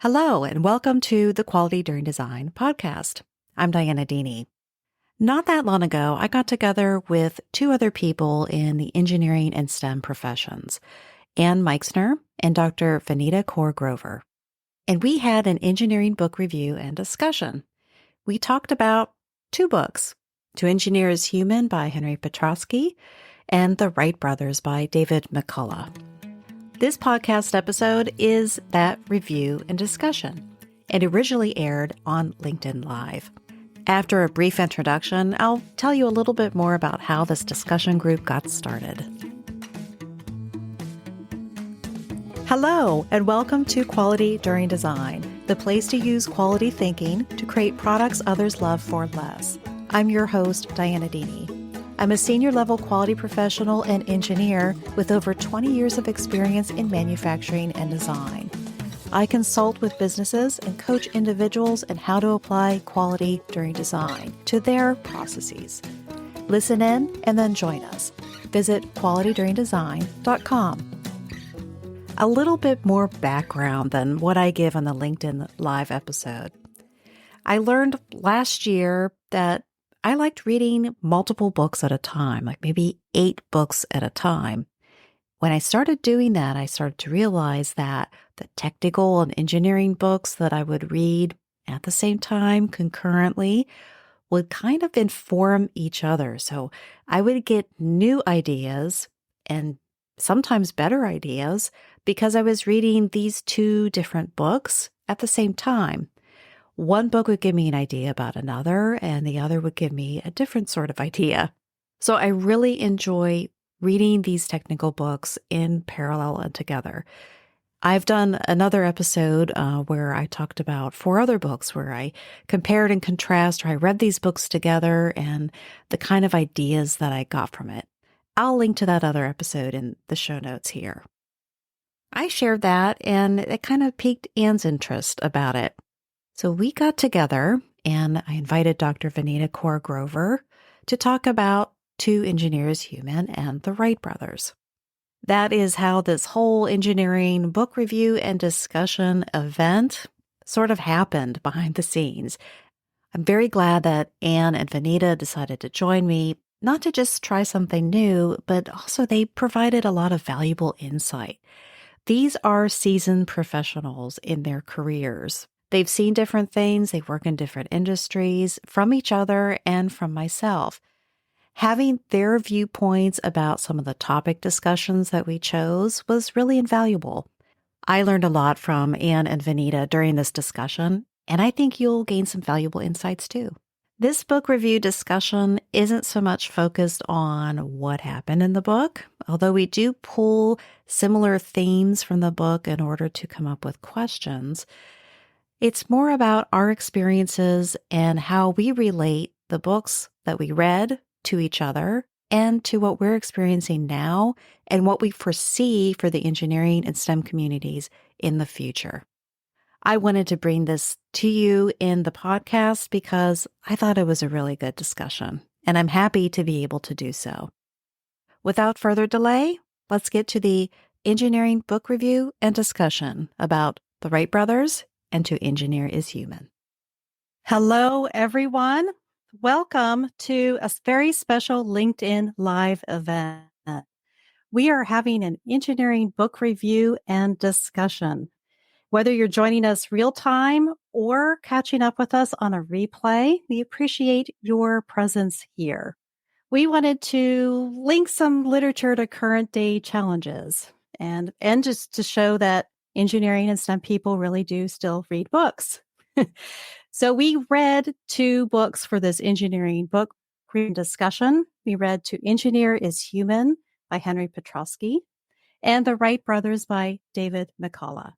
Hello, and welcome to the Quality During Design podcast. I'm Dianna Deeney. Not that long ago, I got together with two other people in the engineering and STEM professions, Ann Meixner and Dr. Vaneeta Kaur Grover. And we had an engineering book review and discussion. We talked about two books, To Engineer is Human by Henry Petrosky and The Wright Brothers by David McCullough. This podcast episode is that review and discussion. It originally aired on LinkedIn Live. After a brief introduction, I'll tell you a little bit more about how this discussion group got started. Hello, and welcome to Quality During Design, the place to use quality thinking to create products others love for less. I'm your host, Dianna Deeney. I'm a senior-level quality professional and engineer with over 20 years of experience in manufacturing and design. I consult with businesses and coach individuals in how to apply quality during design to their processes. Listen in and then join us. Visit qualityduringdesign.com. A little bit more background than what I give on the LinkedIn Live episode. I learned last year that I liked reading multiple books at a time, like maybe 8 books at a time. When I started doing that, I started to realize that the technical and engineering books that I would read at the same time concurrently would kind of inform each other. So I would get new ideas and sometimes better ideas because I was reading these two different books at the same time. One book would give me an idea about another, and the other would give me a different sort of idea. So I really enjoy reading these technical books in parallel and together. I've done another episode where I talked about 4 other books where I compared and contrast, or I read these books together and the kind of ideas that I got from it. I'll link to that other episode in the show notes here. I shared that, and it kind of piqued Ann's interest about it. So we got together and I invited Dr. Vaneeta Kaur Grover to talk about To Engineer is Human and the Wright Brothers. That is how this whole engineering book review and discussion event sort of happened behind the scenes. I'm very glad that Ann and Vaneeta decided to join me, not to just try something new, but also they provided a lot of valuable insight. These are seasoned professionals in their careers. They've seen different things, they work in different industries, from each other and from myself. Having their viewpoints about some of the topic discussions that we chose was really invaluable. I learned a lot from Ann and Vaneeta during this discussion, and I think you'll gain some valuable insights too. This book review discussion isn't so much focused on what happened in the book, although we do pull similar themes from the book in order to come up with questions. It's more about our experiences and how we relate the books that we read to each other and to what we're experiencing now and what we foresee for the engineering and STEM communities in the future. I wanted to bring this to you in the podcast because I thought it was a really good discussion, and I'm happy to be able to do so. Without further delay, let's get to the engineering book review and discussion about the Wright Brothers and To Engineer is Human. Hello, everyone. Welcome to a very special LinkedIn Live event. We are having an engineering book review and discussion. Whether you're joining us real time or catching up with us on a replay, we appreciate your presence here. We wanted to link some literature to current day challenges and just to show that engineering and STEM people really do still read books. So we read 2 books for this engineering book discussion. We read To Engineer is Human by Henry Petrosky and The Wright Brothers by David McCullough.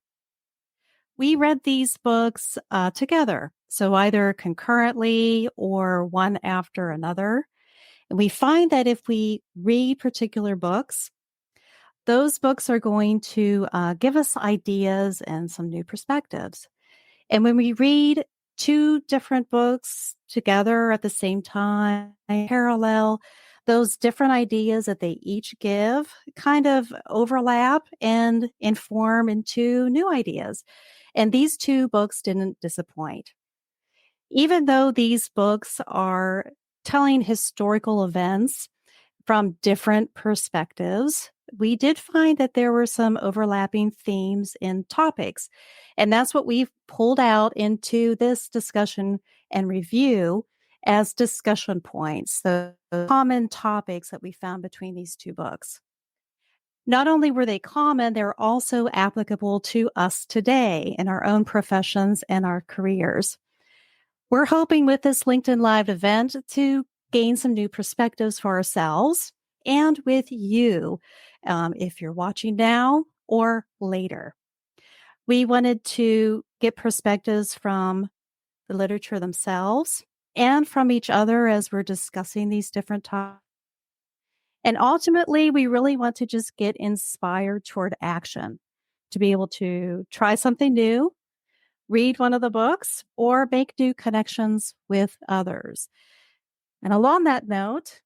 We read these books together, so either concurrently or one after another. And we find that if we read particular books, those books are going to give us ideas and some new perspectives. And when we read 2 different books together at the same time, parallel, those different ideas that they each give kind of overlap and inform into new ideas. And these two books didn't disappoint. Even though these books are telling historical events from different perspectives, we did find that there were some overlapping themes in topics. And that's what we've pulled out into this discussion and review as discussion points, the common topics that we found between these two books. Not only were they common, they're also applicable to us today in our own professions and our careers. We're hoping with this LinkedIn Live event to gain some new perspectives for ourselves and with you, if you're watching now or later. We wanted to get perspectives from the literature themselves and from each other as we're discussing these different topics. And ultimately, we really want to just get inspired toward action, to be able to try something new, read one of the books, or make new connections with others. And along that note,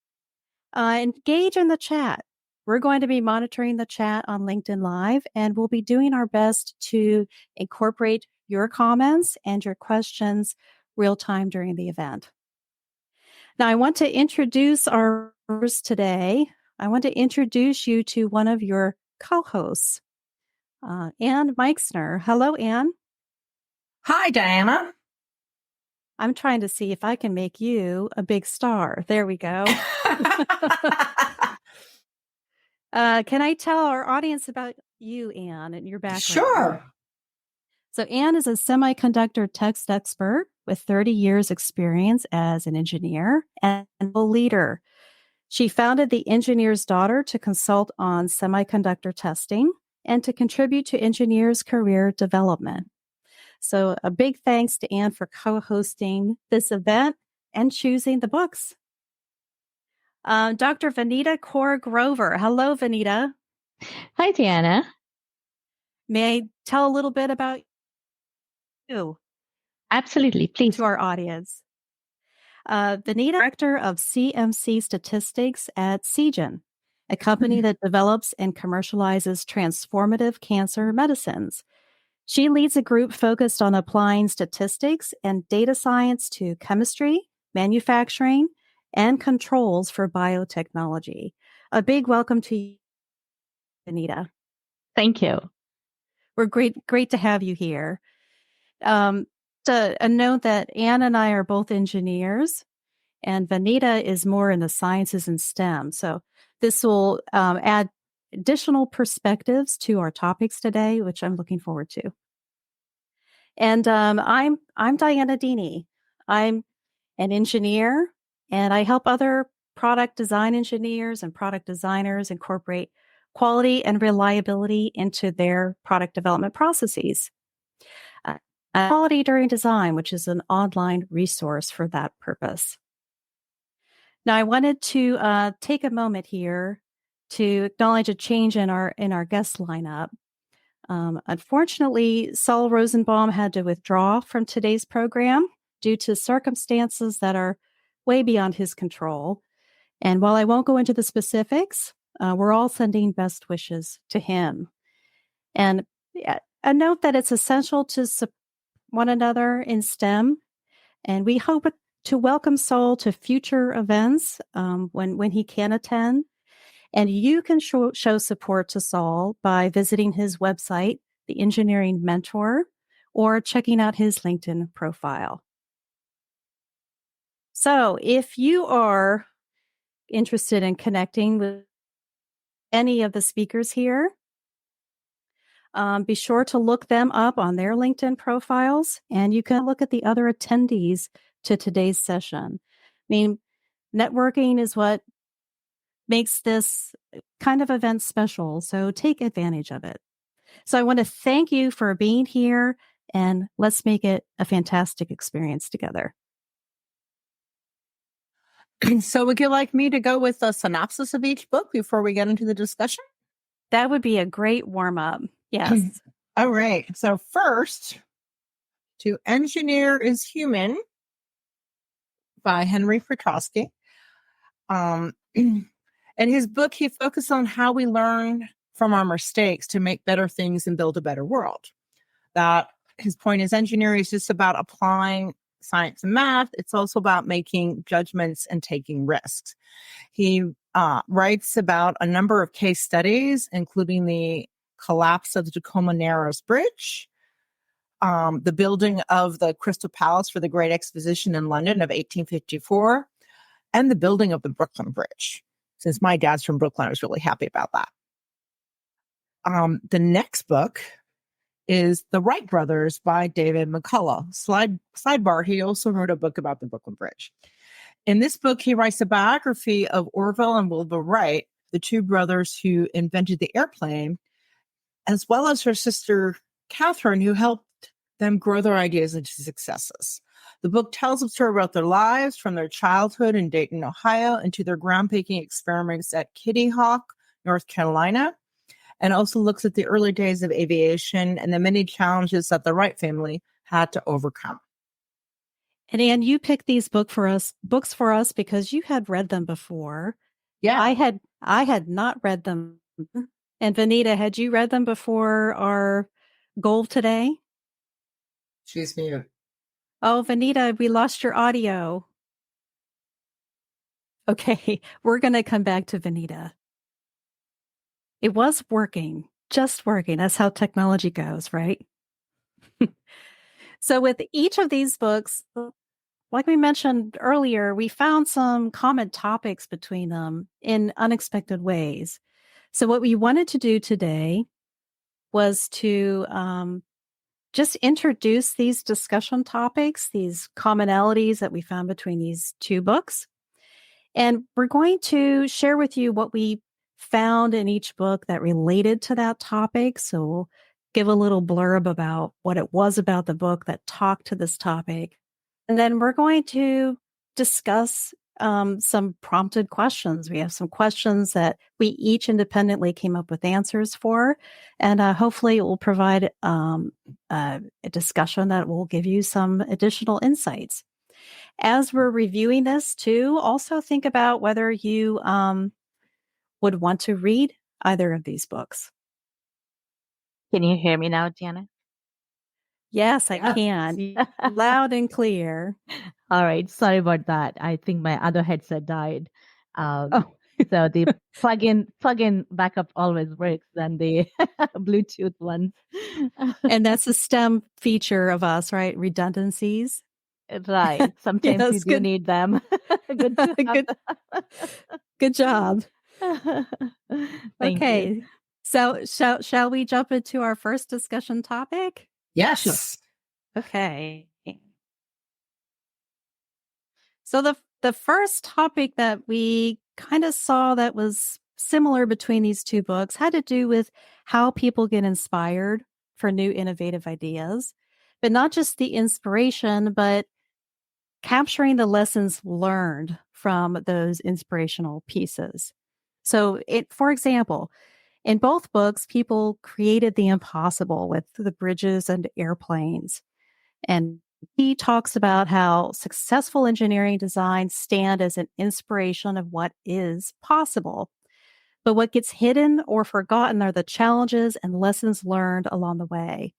engage in the chat. We're going to be monitoring the chat on LinkedIn Live, and we'll be doing our best to incorporate your comments and your questions real time during the event. Now, I want to introduce our viewers today. I want to introduce you to one of your co-hosts, Ann Meixner. Hello, Ann. Hi, Diana. I'm trying to see if I can make you a big star. There we go. Can I tell our audience about you, Ann, and your background? Sure. So Ann is a semiconductor test expert with 30 years experience as an engineer and a leader. She founded the Engineer's Daughter to consult on semiconductor testing and to contribute to engineers' career development. So a big thanks to Ann for co-hosting this event and choosing the books. Dr. Vaneeta Kaur Grover. Hello, Vaneeta. Hi, Diana. May I tell a little bit about you? Absolutely, please. To our audience. Vaneeta, Director of CMC Statistics at Seagen, a company that develops and commercializes transformative cancer medicines. She leads a group focused on applying statistics and data science to chemistry, manufacturing, and controls for biotechnology. A big welcome to you, Vaneeta. Thank you. We're great to have you here. A note that Ann and I are both engineers, and Vaneeta is more in the sciences and STEM. So this will add additional perspectives to our topics today, which I'm looking forward to. And I'm Dianna Deeney. I'm an engineer, and I help other product design engineers and product designers incorporate quality and reliability into their product development processes. Quality During Design, which is an online resource for that purpose. Now, I wanted to take a moment here to acknowledge a change in our guest lineup. Unfortunately, Saul Rosenbaum had to withdraw from today's program due to circumstances that are way beyond his control. And while I won't go into the specifics, we're all sending best wishes to him. And a note that it's essential to support one another in STEM, and we hope to welcome Saul to future events when he can attend. And you can show support to Saul by visiting his website, The Engineering Mentor, or checking out his LinkedIn profile. So if you are interested in connecting with any of the speakers here, be sure to look them up on their LinkedIn profiles, and you can look at the other attendees to today's session. I mean, networking is what makes this kind of event special, so take advantage of it. So I want to thank you for being here, and let's make it a fantastic experience together. So would you like me to go with a synopsis of each book before we get into the discussion? That would be a great warm-up. Yes. All right. So first, To Engineer is Human by Henry Furtowski. In his book, he focused on how we learn from our mistakes to make better things and build a better world. That his point is engineering is just about applying science and math. It's also about making judgments and taking risks. He writes about a number of case studies, including the collapse of the Tacoma Narrows Bridge, the building of the Crystal Palace for the Great Exposition in London of 1854, and the building of the Brooklyn Bridge. Since my dad's from Brooklyn, I was really happy about that. The next book is The Wright Brothers by David McCullough. Sidebar, he also wrote a book about the Brooklyn Bridge. In this book, he writes a biography of Orville and Wilbur Wright, the two brothers who invented the airplane, as well as her sister, Catherine, who helped them grow their ideas into successes. The book tells a story about their lives from their childhood in Dayton, Ohio, into their groundbreaking experiments at Kitty Hawk, North Carolina, and also looks at the early days of aviation and the many challenges that the Wright family had to overcome. And Anne, you picked these books for us because you had read them before. Yeah. I had not read them. And Vaneeta, had you read them before our goal today? She's muted. Oh, Vaneeta, we lost your audio. Okay, we're going to come back to Vaneeta. It was working, just working. That's how technology goes, right? So with each of these books, like we mentioned earlier, we found some common topics between them in unexpected ways. So what we wanted to do today was to just introduce these discussion topics, these commonalities that we found between these two books. And we're going to share with you what we found in each book that related to that topic. So we'll give a little blurb about what it was about the book that talked to this topic. And then we're going to discuss some prompted questions. We have some questions that we each independently came up with answers for. And hopefully it will provide a discussion that will give you some additional insights. As we're reviewing this too, also think about whether you would want to read either of these books. Can you hear me now, Dianna? Yes, I can. Loud and clear. All right. Sorry about that. I think my other headset died. So the plug-in backup always works than the Bluetooth ones. And that's a STEM feature of us, right? Redundancies. Right. Sometimes Yes, you do good. need them. Good job. Thank Okay. you. So shall we jump into our first discussion topic? Yes. Sure. Okay. So the first topic that we kind of saw that was similar between these two books had to do with how people get inspired for new innovative ideas, but not just the inspiration, but capturing the lessons learned from those inspirational pieces. So for example, in both books, people created the impossible with the bridges and airplanes. And he talks about how successful engineering designs stand as an inspiration of what is possible. But what gets hidden or forgotten are the challenges and lessons learned along the way.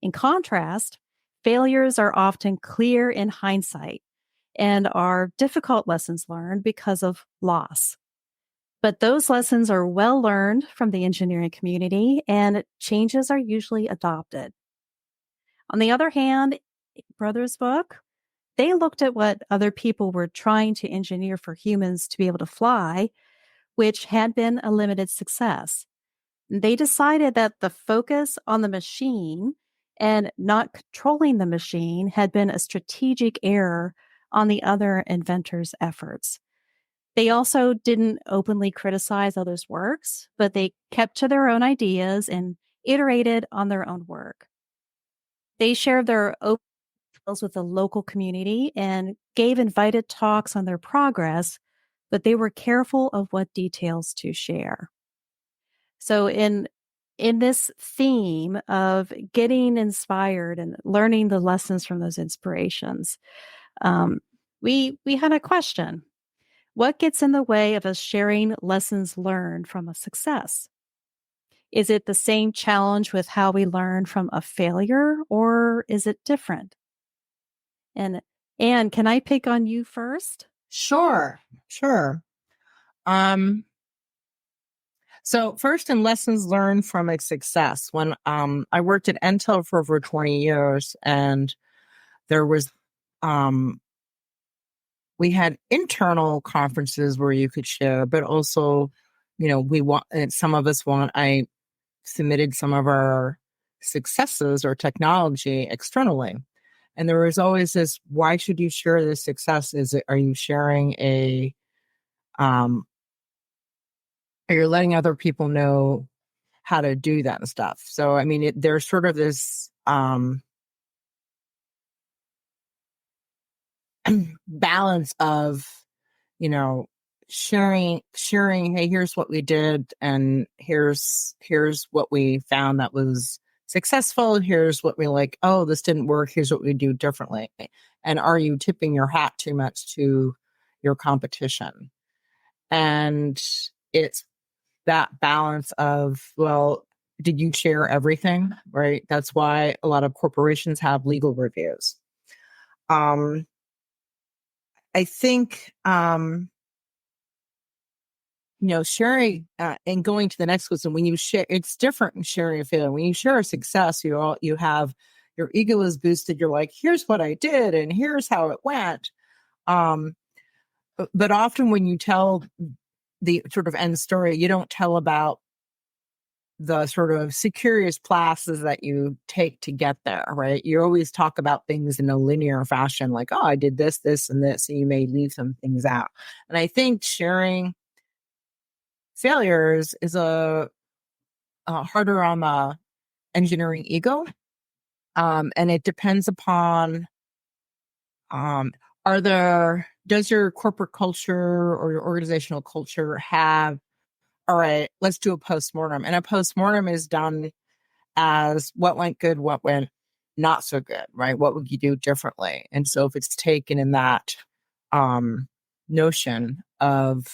In contrast, failures are often clear in hindsight and are difficult lessons learned because of loss. But those lessons are well learned from the engineering community, and changes are usually adopted. On the other hand, Brothers' book, they looked at what other people were trying to engineer for humans to be able to fly, which had been a limited success. They decided that the focus on the machine and not controlling the machine had been a strategic error on the other inventors' efforts. They also didn't openly criticize others' works, but they kept to their own ideas and iterated on their own work. They shared their open with the local community and gave invited talks on their progress, but they were careful of what details to share. So in this theme of getting inspired and learning the lessons from those inspirations, we had a question. What gets in the way of us sharing lessons learned from a success? Is it the same challenge with how we learn from a failure, or is it different? And Anne, can I pick on you first? Sure. So first, in lessons learned from a success, when I worked at Intel for over 20 years, and there was we had internal conferences where you could share, but also, I submitted some of our successes or technology externally. And there was always this, why should you share this success? Are you sharing are you letting other people know how to do that and stuff? So, I mean, there's sort of this balance of, sharing, hey, here's what we did, and here's what we found that was successful. Here's what we like, oh, this didn't work. Here's what we do differently. And are you tipping your hat too much to your competition? And it's that balance of, well, did you share everything? Right? That's why a lot of corporations have legal reviews. I think, sharing and going to the next question, when you share, it's different in sharing a failure. When you share a success, you have your ego is boosted. You're like, here's what I did and here's how it went. But often when you tell the sort of end story, you don't tell about the sort of securious classes that you take to get there, right? You always talk about things in a linear fashion, like, oh, I did this, this, and this, and you may leave some things out. And I think sharing failures is a harder on the engineering ego. And it depends upon, does your corporate culture or your organizational culture have, all right, let's do a postmortem. And a postmortem is done as what went good, what went not so good, right? What would you do differently? And so if it's taken in that notion of,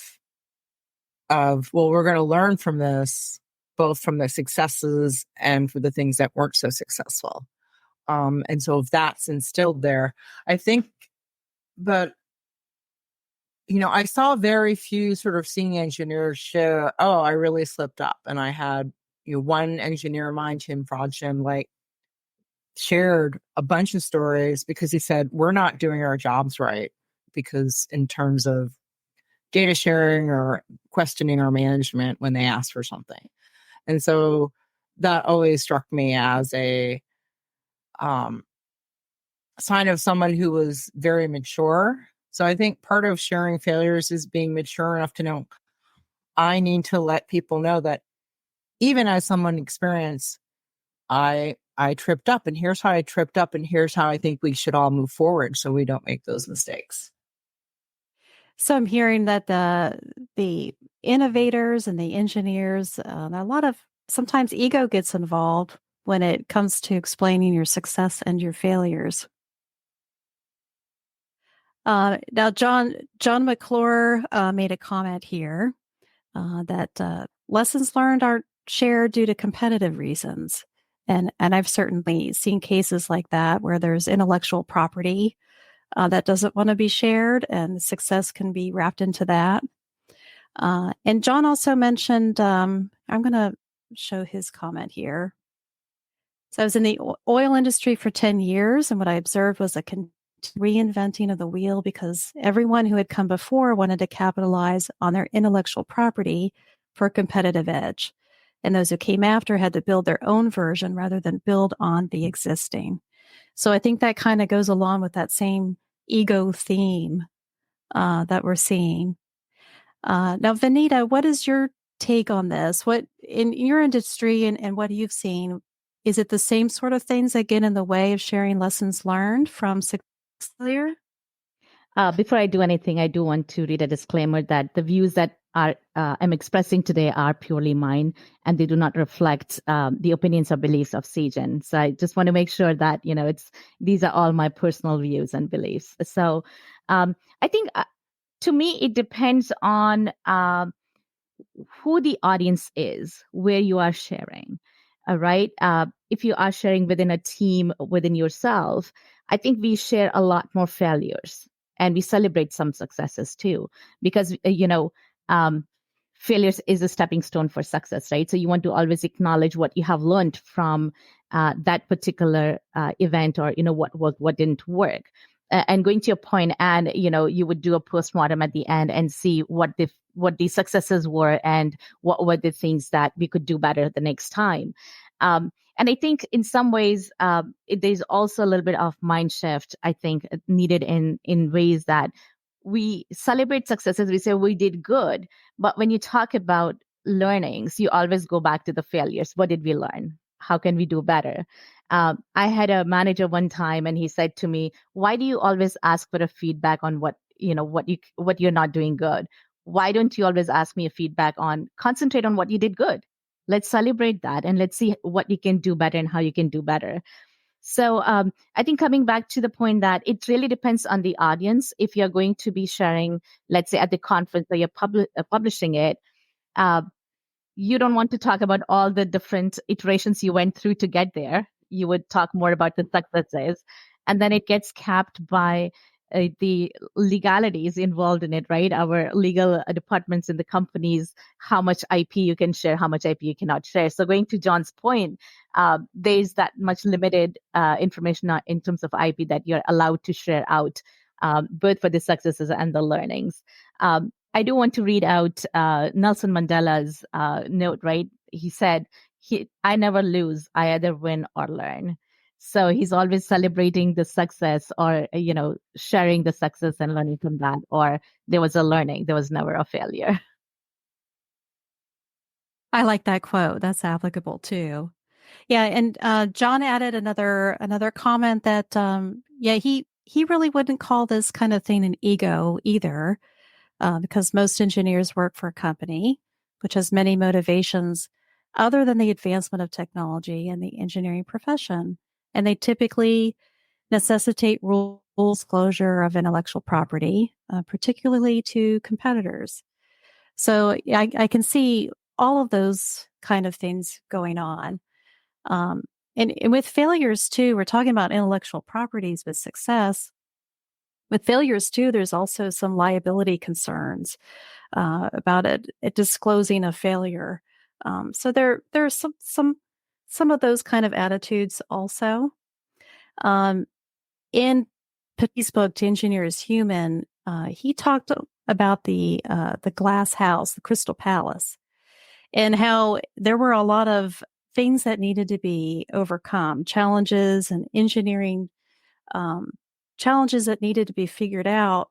well, we're going to learn from this, both from the successes and for the things that weren't so successful. And so if that's instilled there, I think, but, I saw very few sort of senior engineers share, oh, I really slipped up. And I had, one engineer of mine, Tim Frodsham, like shared a bunch of stories because he said, we're not doing our jobs right, because in terms of data sharing or questioning our management when they ask for something. And so that always struck me as a sign of someone who was very mature. So I think part of sharing failures is being mature enough to know, I need to let people know that even as someone experienced, I tripped up, and here's how I tripped up, and here's how I think we should all move forward so we don't make those mistakes. So I'm hearing that the innovators and the engineers, a lot of sometimes ego gets involved when it comes to explaining your success and your failures. Now, John McClure made a comment here that lessons learned aren't shared due to competitive reasons. And I've certainly seen cases like that where there's intellectual property that doesn't want to be shared, and success can be wrapped into that. And John also mentioned, I'm going to show his comment here. So I was in the oil industry for 10 years, and what I observed was a reinventing of the wheel because everyone who had come before wanted to capitalize on their intellectual property for a competitive edge. And those who came after had to build their own version rather than build on the existing. So I think that kind of goes along with that same ego theme that we're seeing. Now, Vaneeta, what is your take on this? What in your industry and what you've seen, is it the same sort of things that get in the way of sharing lessons learned from success failure? Before I do anything, I do want to read a disclaimer that the views that I'm expressing today are purely mine, and they do not reflect the opinions or beliefs of CGen. So I just want to make sure that these are all my personal views and beliefs. So I think to me it depends on who the audience is, where you are sharing. All right. If you are sharing within a team, within yourself, I think we share a lot more failures and we celebrate some successes too, because, failures is a stepping stone for success, right? So you want to always acknowledge what you have learned from that particular event, or, what didn't work. And going to your point, and you would do a postmortem at the end and see what the successes were and what were the things that we could do better the next time. And I think in some ways, there's also a little bit of mind shift, I think, needed in ways that we celebrate successes. We say we did good. But when you talk about learnings, you always go back to the failures. What did we learn? How can we do better? I had a manager one time, and he said to me, "Why do you always ask for a feedback on what you're not doing good? Why don't you always ask me a feedback on concentrate on what you did good? Let's celebrate that, and let's see what you can do better and how you can do better." So I think coming back to the point that it really depends on the audience. If you're going to be sharing, let's say at the conference, or you're publishing it, you don't want to talk about all the different iterations you went through to get there. You would talk more about the successes, and then it gets capped by the legalities involved in it, right? Our legal departments in the companies, how much IP you can share, how much IP you cannot share. So going to John's point, there's that much limited information in terms of IP that you're allowed to share out, both for the successes and the learnings. I do want to read out Nelson Mandela's note, right? He said, I never lose, I either win or learn. So he's always celebrating the success, or, sharing the success and learning from that, or there was a learning, there was never a failure. I like that quote. That's applicable too. Yeah, and John added another comment that he really wouldn't call this kind of thing an ego either, because most engineers work for a company which has many motivations other than the advancement of technology and the engineering profession, and they typically necessitate rules disclosure of intellectual property, particularly to competitors. So I can see all of those kind of things going on. And with failures too, we're talking about intellectual properties with success. With failures too, there's also some liability concerns about it disclosing a failure. So there's some of those kind of attitudes also. In Petit's book, To Engineer is Human, he talked about the glass house, the Crystal Palace, and how there were a lot of things that needed to be overcome, challenges and engineering challenges that needed to be figured out.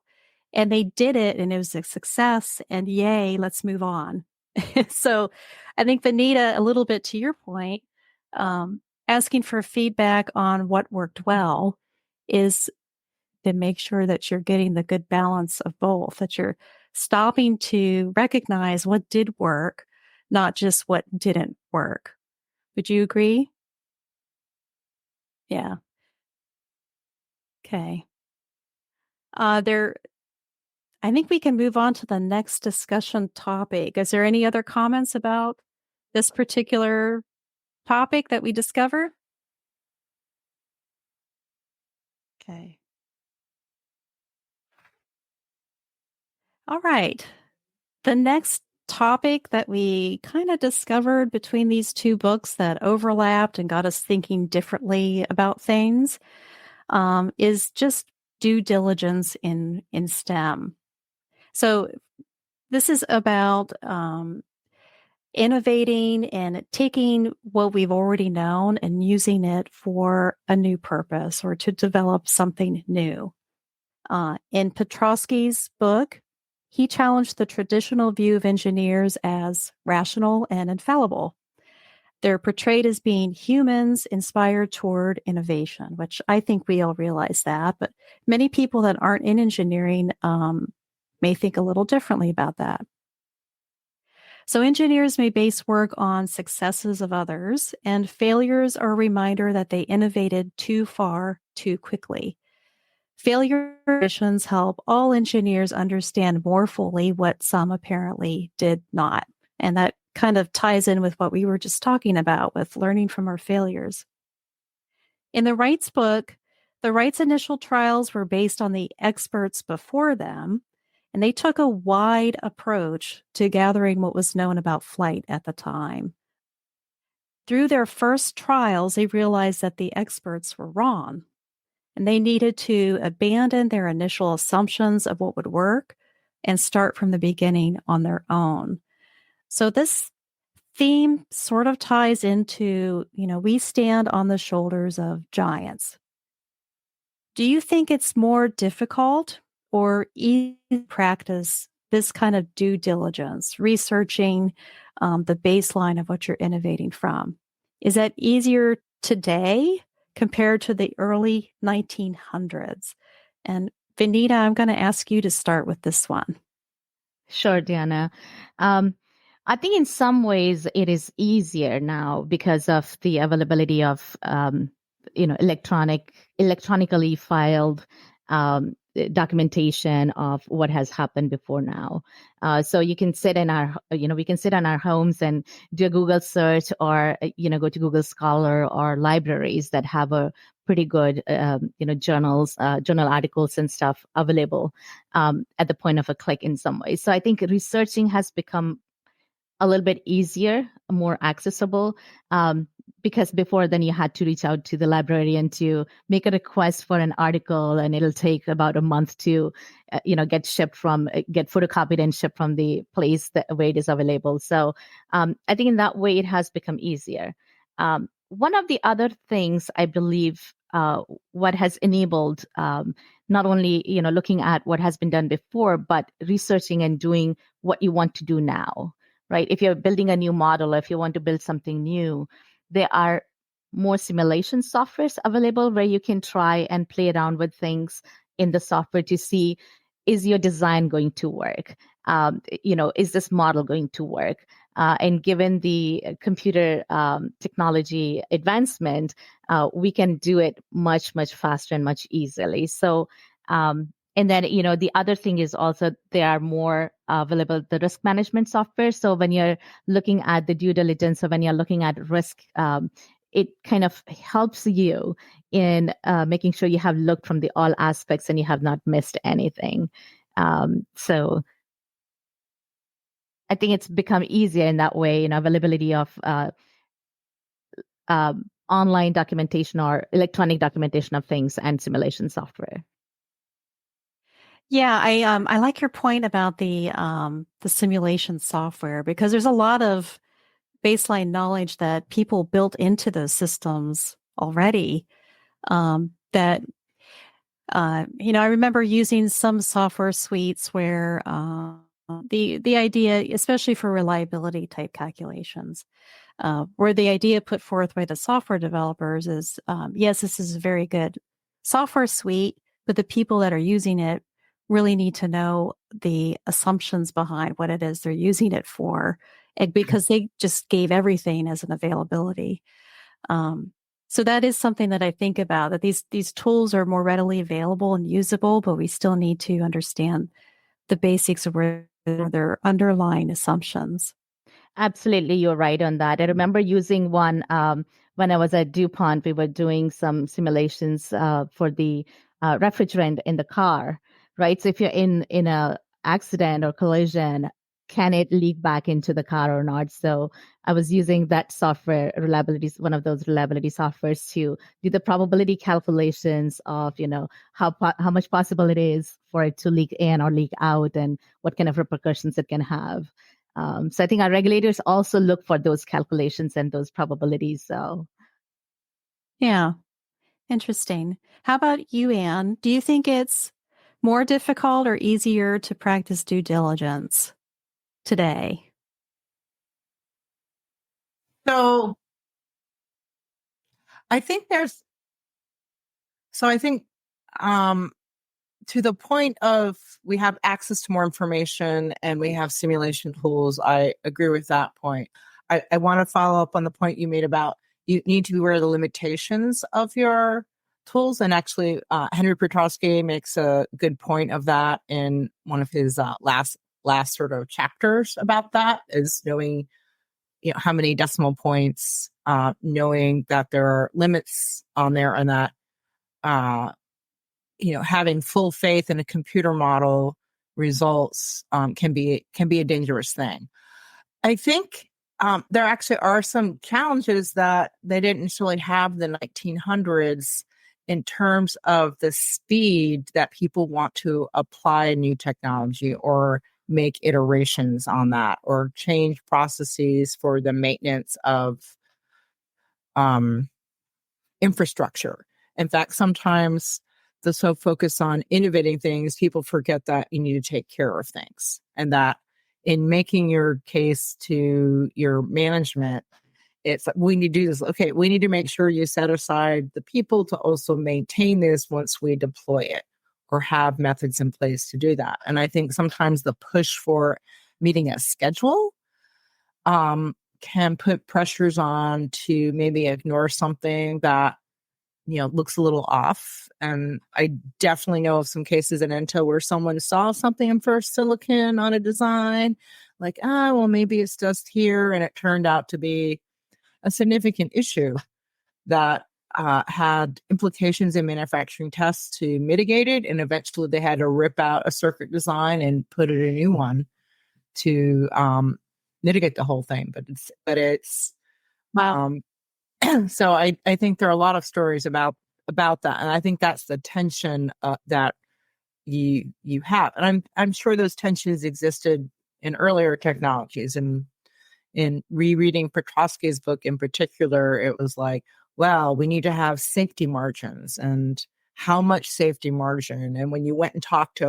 And they did it, and it was a success, and yay, let's move on. So I think, Vaneeta, a little bit to your point, asking for feedback on what worked well is to make sure that you're getting the good balance of both, that you're stopping to recognize what did work, not just what didn't work. Would you agree? Yeah. Okay. I think we can move on to the next discussion topic. Is there any other comments about this particular topic that we discovered? Okay. All right. The next topic that we kind of discovered between these two books that overlapped and got us thinking differently about things is just due diligence in STEM. So this is about innovating and taking what we've already known and using it for a new purpose or to develop something new. In Petrosky's book, he challenged the traditional view of engineers as rational and infallible. They're portrayed as being humans inspired toward innovation, which I think we all realize that, but many people that aren't in engineering may think a little differently about that. So engineers may base work on successes of others, and failures are a reminder that they innovated too far, too quickly. Failure conditions help all engineers understand more fully what some apparently did not. And that kind of ties in with what we were just talking about with learning from our failures. In the Wright's book, the Wright's initial trials were based on the experts before them, and they took a wide approach to gathering what was known about flight at the time. Through their first trials, they realized that the experts were wrong, and they needed to abandon their initial assumptions of what would work and start from the beginning on their own. So this theme sort of ties into, we stand on the shoulders of giants. Do you think it's more difficult or easy to practice this kind of due diligence, researching the baseline of what you're innovating from? Is that easier today compared to the early 1900s? And Vaneeta, I'm going to ask you to start with this one. Sure, Dianna. I think in some ways it is easier now because of the availability of electronically filed documentation of what has happened before now. So you can sit in we can sit in our homes and do a Google search, or go to Google Scholar or libraries that have a pretty good journal articles and stuff available at the point of a click in some ways. So I think researching has become a little bit easier, more accessible, because before then you had to reach out to the librarian to make a request for an article, and it'll take about a month to, get photocopied and shipped from the place where it is available. So I think in that way it has become easier. One of the other things I believe what has enabled not only looking at what has been done before, but researching and doing what you want to do now. Right? If you're building a new model, or if you want to build something new, there are more simulation softwares available where you can try and play around with things in the software to see, is your design going to work? Is this model going to work? And given the computer technology advancement, we can do it much, much faster and much easily. So, and then, the other thing is also there are more available, the risk management software. So when you're looking at the due diligence, or when you're looking at risk, it kind of helps you in making sure you have looked from all aspects and you have not missed anything. So I think it's become easier in that way, availability of online documentation or electronic documentation of things and simulation software. Yeah, I like your point about the simulation software, because there's a lot of baseline knowledge that people built into those systems already. That I remember using some software suites where the idea, especially for reliability type calculations, where the idea put forth by the software developers is, yes, this is a very good software suite, but the people that are using it really need to know the assumptions behind what it is they're using it for, and because they just gave everything as an availability. So that is something that I think about, that these tools are more readily available and usable, but we still need to understand the basics of where their underlying assumptions. Absolutely, you're right on that. I remember using one when I was at DuPont. We were doing some simulations for the refrigerant in the car, right? So if you're in a accident or collision, can it leak back into the car or not? So I was using that software, one of those reliability softwares, to do the probability calculations of, how much possible it is for it to leak in or leak out, and what kind of repercussions it can have. So I think our regulators also look for those calculations and those probabilities. So, yeah, interesting. How about you, Anne? Do you think it's more difficult or easier to practice due diligence today? So I think to the point of we have access to more information and we have simulation tools, I agree with that point. I want to follow up on the point you made about you need to be aware of the limitations of your tools. And actually, Henry Petrosky makes a good point of that in one of his last last sort of chapters about that, is knowing, how many decimal points, knowing that there are limits on there, and that, having full faith in a computer model results can be a dangerous thing. I think there actually are some challenges that they didn't necessarily have in the 1900s in terms of the speed that people want to apply a new technology or make iterations on that or change processes for the maintenance of infrastructure. In fact, sometimes the so focus on innovating things, people forget that you need to take care of things, and that in making your case to your management, it's we need to do this. Okay, we need to make sure you set aside the people to also maintain this once we deploy it, or have methods in place to do that. And I think sometimes the push for meeting a schedule can put pressures on to maybe ignore something that looks a little off. And I definitely know of some cases in Intel where someone saw something in first silicon on a design, like, well, maybe it's just here, and it turned out to be a significant issue that had implications in manufacturing tests to mitigate it, and eventually they had to rip out a circuit design and put in a new one to mitigate the whole thing. But it's Wow. So I think there are a lot of stories about that, and I think that's the tension that you have, and I'm sure those tensions existed in earlier technologies. And in rereading Petrosky's book in particular, it was like, well, we need to have safety margins, and how much safety margin. And when you went and talked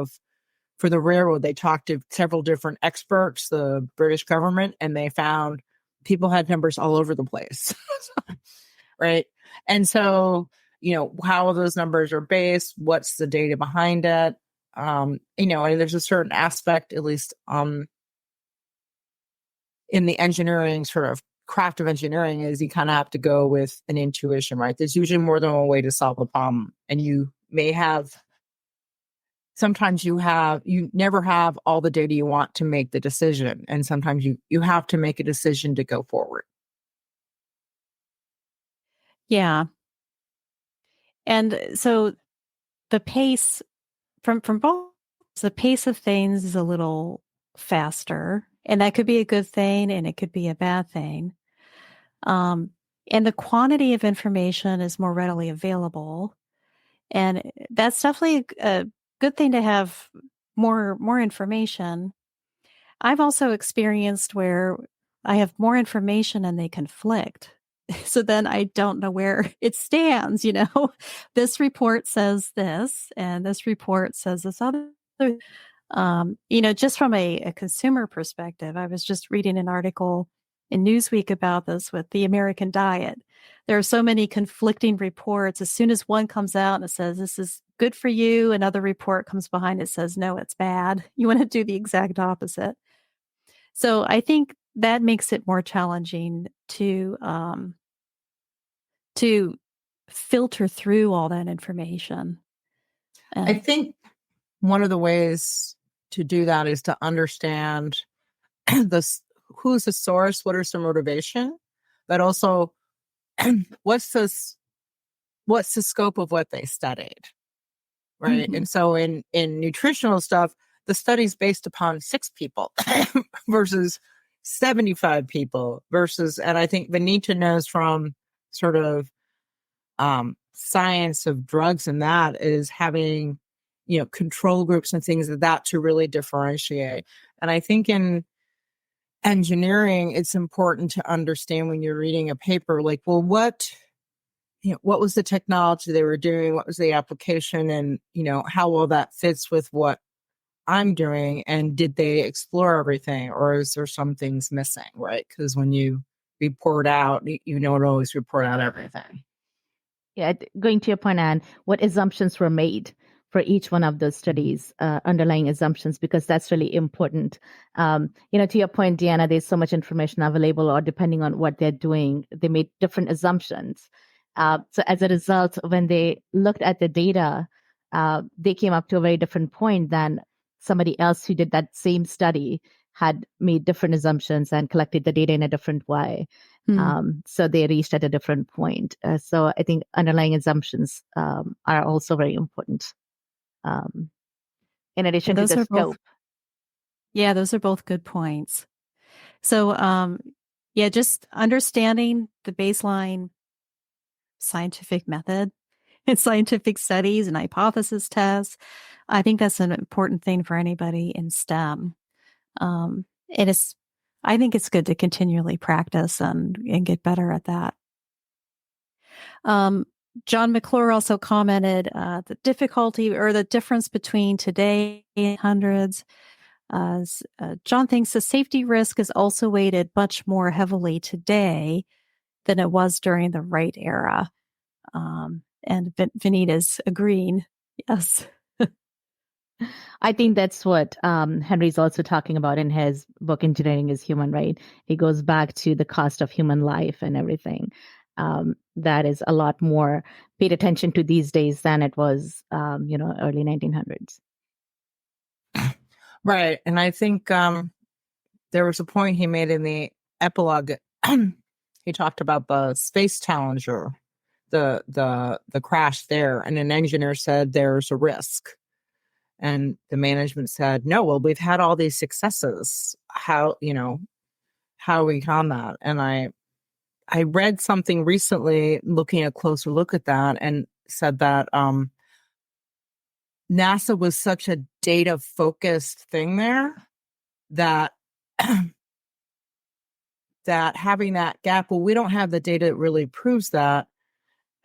for the railroad, they talked to several different experts, the British government, and they found people had numbers all over the place. Right. And so, how those numbers are based, what's the data behind it? And there's a certain aspect, at least in the engineering sort of craft of engineering, is you kind of have to go with an intuition, right? There's usually more than one way to solve a problem. And you may have, sometimes you never have all the data you want to make the decision. And sometimes you have to make a decision to go forward. Yeah. And so the pace from both, the pace of things is a little faster, and that could be a good thing and it could be a bad thing. And the quantity of information is more readily available, and that's definitely a good thing to have more information. I've also experienced where I have more information and they conflict. So then I don't know where it stands, This report says this, and this report says this other. Just from a consumer perspective, I was just reading an article in Newsweek about this with the American diet. There are so many conflicting reports. As soon as one comes out and it says, this is good for you, another report comes behind it says, no, it's bad. You want to do the exact opposite. So I think that makes it more challenging to filter through all that information. I think one of the ways to do that is to understand who's the source, what is the motivation, but also what's the scope of what they studied, right? Mm-hmm. And so in nutritional stuff, the study's based upon 6 people versus 75 people and I think Vaneeta knows from sort of science of drugs, and that is having, control groups and things like that to really differentiate. And I think in engineering, it's important to understand when you're reading a paper, like, well, what was the technology they were doing? What was the application? And, how well that fits with what I'm doing, and did they explore everything, or is there some things missing, right? Because when you report out, you don't always report out everything. Yeah, going to your point, Anne, what assumptions were made for each one of those studies, underlying assumptions, because that's really important. To your point, Dianna, there's so much information available, or depending on what they're doing, they made different assumptions. So as a result, when they looked at the data, they came up to a very different point than somebody else who did that same study had made different assumptions and collected the data in a different way. So they reached at a different point. So I think underlying assumptions are also very important. In addition to the scope. Yeah, those are both good points. So, just understanding the baseline scientific method and scientific studies and hypothesis tests. I think that's an important thing for anybody in STEM. I think it's good to continually practice and get better at that. John McClure also commented the difficulty or the difference between today and hundreds. John thinks the safety risk is also weighted much more heavily today than it was during the Wright era. And Vaneeta's agreeing. Yes. I think that's what Henry's also talking about in his book, Engineering is Human, right? He goes back to the cost of human life and everything. That is a lot more paid attention to these days than it was, early 1900s. Right. And I think there was a point he made in the epilogue. He talked about the Space Challenger, the crash there. And an engineer said there's a risk. And the management said, no, well, we've had all these successes. How are we on that? And I read something recently looking a closer look at that and said that NASA was such a data focused thing there that that having that gap, well, we don't have the data that really proves that.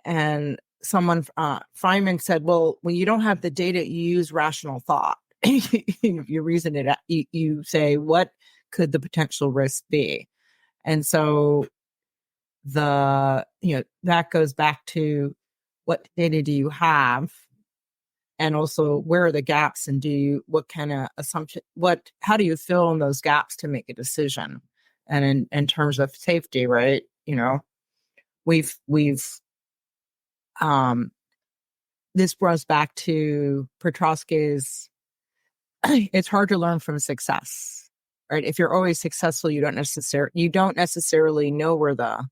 And someone, Feynman said, well, when you don't have the data, you use rational thought. You reason it out. You say, what could the potential risk be? And so that goes back to what data do you have? And also, where are the gaps, and what kind of assumption, how do you fill in those gaps to make a decision? And in terms of safety, right? We've this brought us back to Petrosky's, it's hard to learn from success, right? If you're always successful, you don't necessarily know where the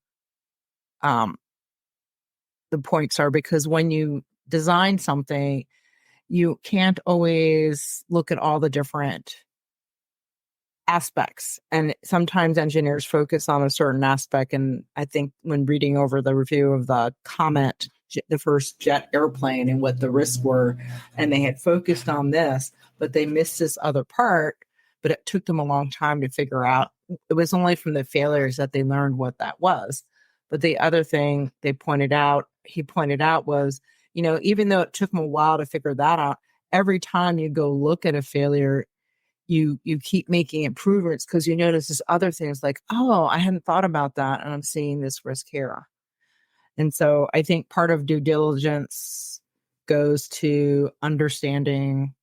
points are, because when you design something, you can't always look at all the different aspects. And sometimes engineers focus on a certain aspect. And I think when reading over the review of the Comet, the first jet airplane, and what the risks were, and they had focused on this, but they missed this other part, but it took them a long time to figure out. It was only from the failures that they learned what that was. But the other thing he pointed out was, even though it took them a while to figure that out, every time you go look at a failure, you keep making improvements, because you notice this other things like, oh, I hadn't thought about that, and I'm seeing this risk here. And so I think part of due diligence goes to understanding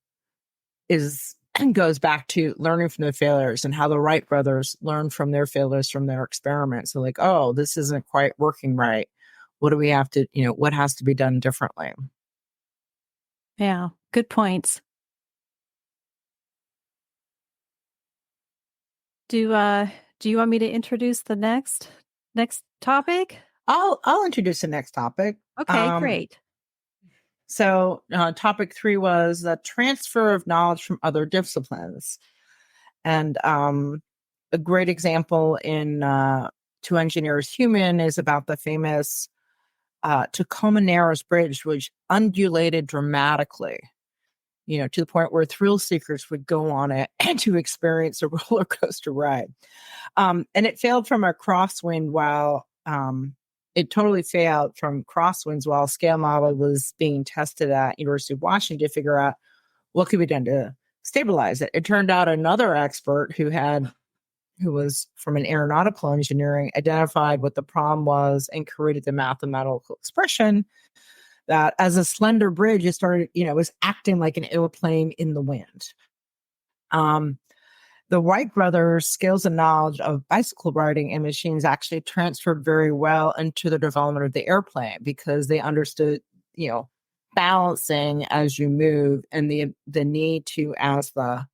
goes back to learning from the failures, and how the Wright brothers learned from their failures from their experiments. So like, oh, this isn't quite working right. What do we have to, what has to be done differently? Yeah, good points. Do you want me to introduce the next topic? I'll introduce the next topic. Okay, great. So topic 3 was the transfer of knowledge from other disciplines. And a great example in To Engineer is Human is about the famous Tacoma Narrows Bridge, which undulated dramatically, to the point where thrill seekers would go on it and to experience a roller coaster ride. And it failed from a crosswind while it totally failed from crosswinds while a scale model was being tested at University of Washington to figure out what could be done to stabilize it. It turned out another expert who was from an aeronautical engineering identified what the problem was and created the mathematical expression that as a slender bridge, it started, was acting like an airplane in the wind. The Wright brothers' skills and knowledge of bicycle riding and machines actually transferred very well into the development of the airplane, because they understood, balancing as you move, and the need to, as the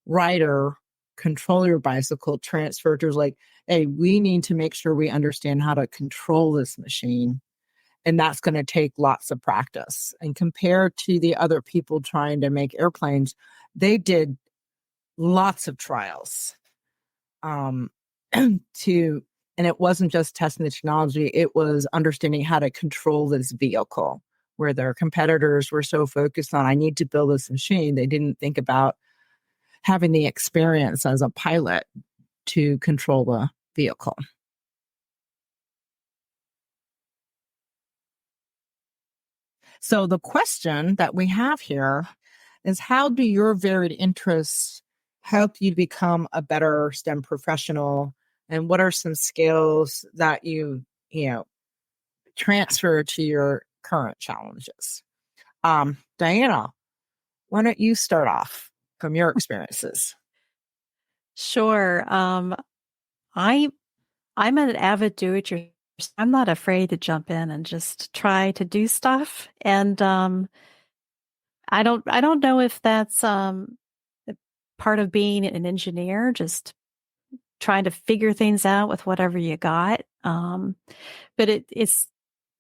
rider, control your bicycle, transfer to like, hey, we need to make sure we understand how to control this machine. And that's going to take lots of practice. And compared to the other people trying to make airplanes, they did lots of trials and it wasn't just testing the technology, it was understanding how to control this vehicle, where their competitors were so focused on, I need to build this machine. They didn't think about having the experience as a pilot to control the vehicle. So the question that we have here is, how do your varied interests help you become a better STEM professional? And what are some skills that you transfer to your current challenges? Dianna, why don't you start off from your experiences? Sure. I'm an avid do-it-yourself. I'm not afraid to jump in and just try to do stuff. And I don't know if that's part of being an engineer, just trying to figure things out with whatever you got. But it's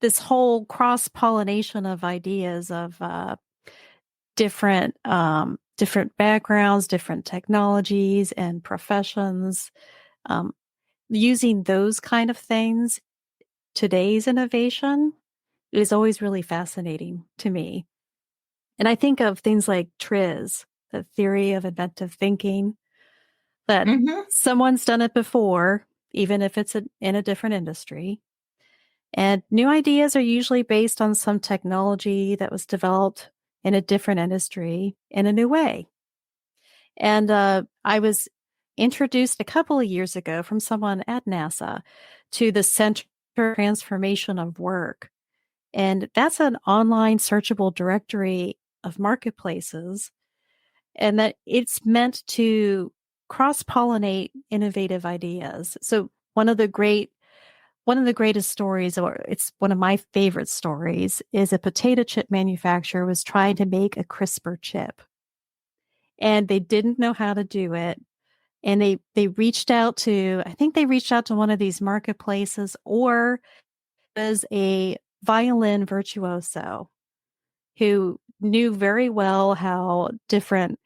this whole cross-pollination of ideas of different backgrounds, different technologies and professions. Using those kind of things, today's innovation is always really fascinating to me. And I think of things like TRIZ, the theory of inventive thinking, that someone's done it before, even if it's in a different industry. And new ideas are usually based on some technology that was developed in a different industry in a new way. And I was introduced a couple of years ago from someone at NASA to the Center for Transformation of Work. And that's an online searchable directory of marketplaces, and that it's meant to cross-pollinate innovative ideas. So one of the greatest stories, or it's one of my favorite stories, is a potato chip manufacturer was trying to make a CRISPR chip. And they didn't know how to do it. And they reached out to, I think they reached out to one of these marketplaces, or was a violin virtuoso who knew very well how different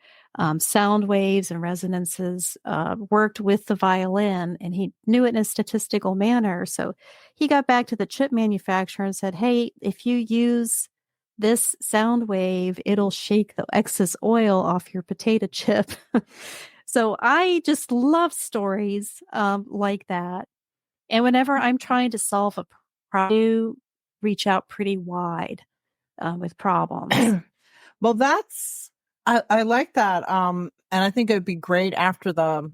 sound waves and resonances worked with the violin, and he knew it in a statistical manner. So he got back to the chip manufacturer and said, hey, if you use this sound wave, it'll shake the excess oil off your potato chip. So I just love stories like that. And whenever I'm trying to solve a problem, I do reach out pretty wide with problems. Well, I like that. And I think it'd be great after the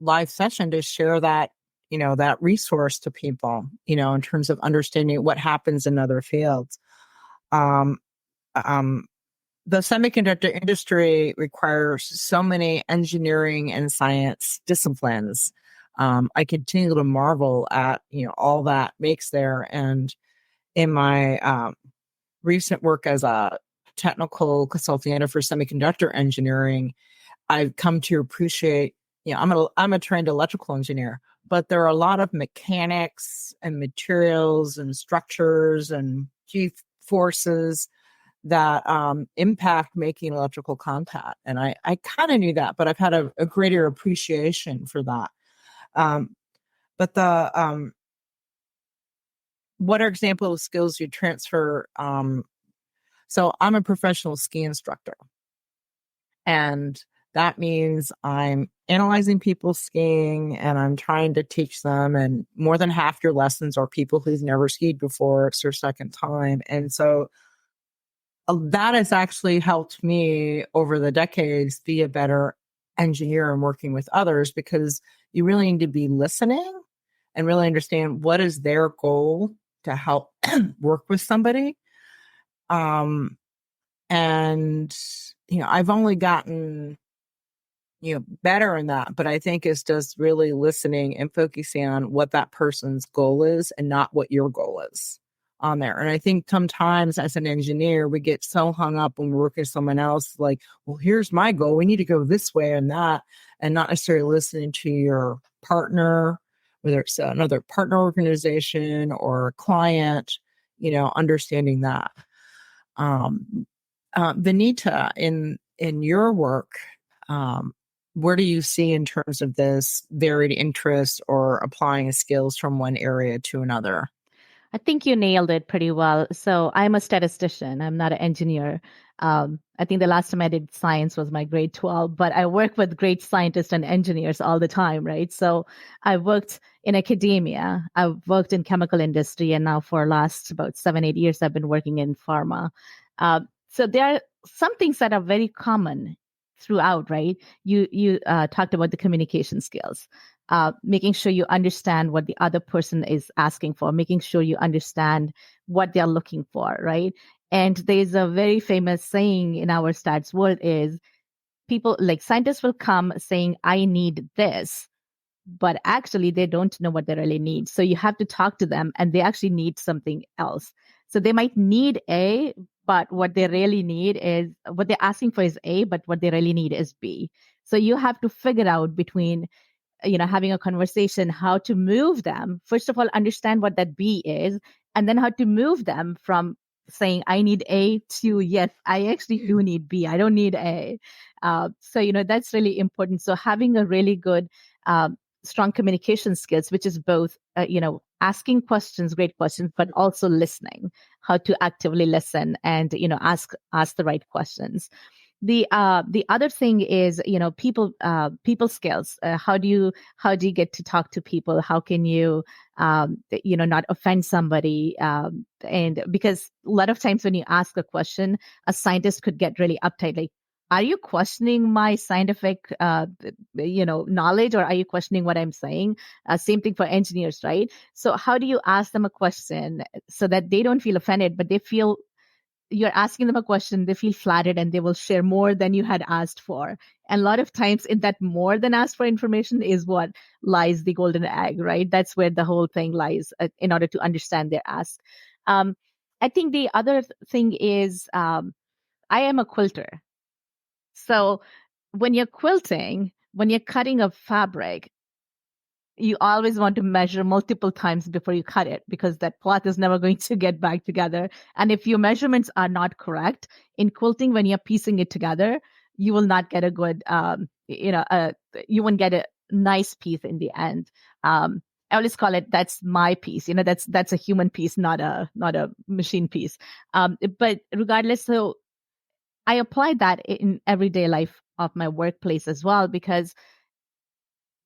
live session to share that, that resource to people, in terms of understanding what happens in other fields. The semiconductor industry requires so many engineering and science disciplines. I continue to marvel at, all that makes there. And in my recent work as a technical consulting for semiconductor engineering, I've come to appreciate, I'm a trained electrical engineer, but there are a lot of mechanics and materials and structures and G forces that impact making electrical contact. And I kind of knew that, but I've had a greater appreciation for that. But what are examples of skills you transfer? So I'm a professional ski instructor, and that means I'm analyzing people skiing and I'm trying to teach them. And more than half your lessons are people who've never skied before. It's their second time. And so that has actually helped me over the decades be a better engineer and working with others, because you really need to be listening and really understand what is their goal to help work with somebody. And, I've only gotten, better in that, but I think it's just really listening and focusing on what that person's goal is and not what your goal is. on there. And I think sometimes as an engineer, we get so hung up when we're working with someone else, like, well, here's my goal. We need to go this way and that, and not necessarily listening to your partner, whether it's another partner organization or a client, understanding that. Vaneeta, in your work, where do you see in terms of this varied interest or applying skills from one area to another? I think you nailed it pretty well. So I'm a statistician. I'm not an engineer. I think the last time I did science was my grade 12, but I work with great scientists and engineers all the time, right? So I worked in academia. I've worked in chemical industry, and now for last about 7-8 years, I've been working in pharma. So there are some things that are very common throughout, right? You talked about the communication skills. Making sure you understand what the other person is asking for, making sure you understand what they're looking for, right? And there's a very famous saying in our stats world is people like scientists will come saying, I need this, but actually they don't know what they really need. So you have to talk to them and they actually need something else. So they might need A, but what they really need is what they're asking for is A, but what they really need is B. So you have to figure out between having a conversation, how to move them. First of all, understand what that B is, and then how to move them from saying, I need A to, yes, I actually do need B. I don't need A. So, that's really important. So having a really good, strong communication skills, which is both, asking questions, great questions, but also listening, how to actively listen and, ask the right questions. The other thing is people skills. How do you get to talk to people? How can you not offend somebody? And because a lot of times when you ask a question, a scientist could get really uptight, like, are you questioning my scientific knowledge, or are you questioning what I'm saying? Same thing for engineers, right? So how do you ask them a question so that they don't feel offended, but they feel you're asking them a question, they feel flattered, and they will share more than you had asked for. And a lot of times in that more than asked for information is what lies the golden egg, right? That's where the whole thing lies in order to understand their ask. I think the other thing is I am a quilter. So when you're quilting, when you're cutting a fabric, you always want to measure multiple times before you cut it, because that cloth is never going to get back together. And if your measurements are not correct in quilting, when you're piecing it together, you will not get a good, you won't get a nice piece in the end. I always call it, that's my piece. That's a human piece, not a machine piece. But regardless, so I apply that in everyday life of my workplace as well, because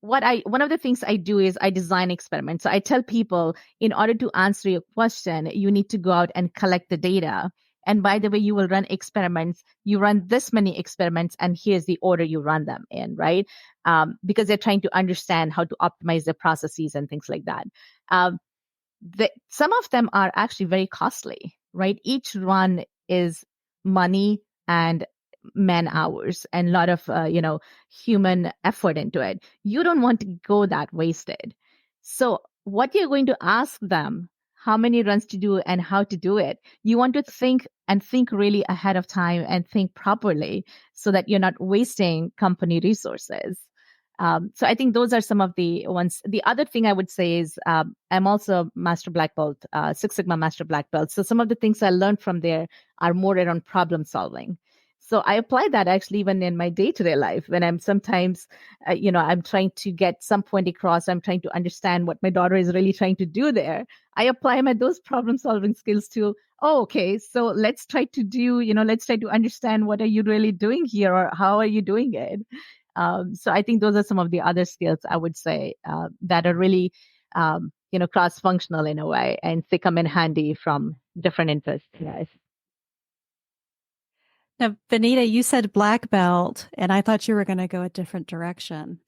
one of the things I do is I design experiments. So I tell people, in order to answer your question, you need to go out and collect the data. And by the way, you will run experiments. You run this many experiments, and here's the order you run them in, right? Because they're trying to understand how to optimize their processes and things like that. Some of them are actually very costly, right? Each run is money and man hours and a lot of human effort into it. You don't want to go that wasted. So what you're going to ask them, how many runs to do and how to do it, you want to think really ahead of time and think properly so that you're not wasting company resources. So I think those are some of the ones. The other thing I would say is I'm also a master black belt, Six Sigma master black belt. So some of the things I learned from there are more around problem solving. So I apply that actually even in my day-to-day life when I'm sometimes, I'm trying to get some point across. I'm trying to understand what my daughter is really trying to do there. I apply those problem-solving skills to, okay, so let's try to understand what are you really doing here, or how are you doing it? So I think those are some of the other skills I would say that are really, cross-functional in a way, and they come in handy from different interests. Yes. Now, Vaneeta, you said black belt, and I thought you were going to go a different direction.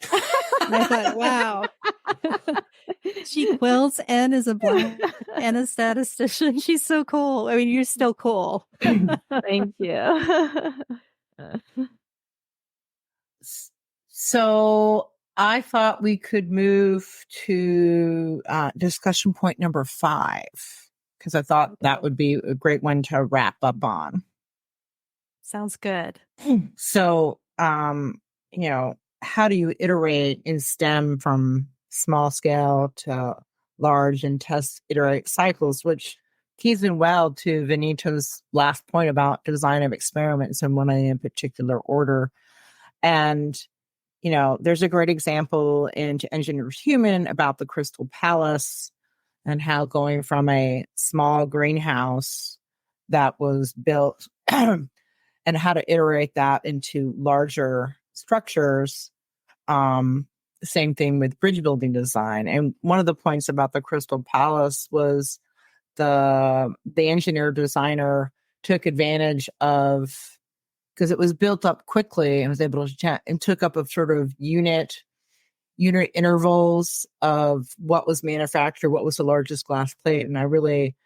And I thought, wow, she quilts and is a black and a statistician. She's so cool. I mean, you're still cool. Thank you. So I thought we could move to discussion point number 5. because I thought that would be a great one to wrap up on. Sounds good. So, how do you iterate in STEM from small scale to large and test iterate cycles, which keys in well to Vaneeta's last point about design of experiments and one in particular order. And, there's a great example in To Engineer is Human about the Crystal Palace and how going from a small greenhouse that was built and how to iterate that into larger structures. Same thing with bridge building design. And one of the points about the Crystal Palace was the engineer designer took advantage of, because it was built up quickly and was able to and took up a sort of unit intervals of what was manufactured, what was the largest glass plate. And I really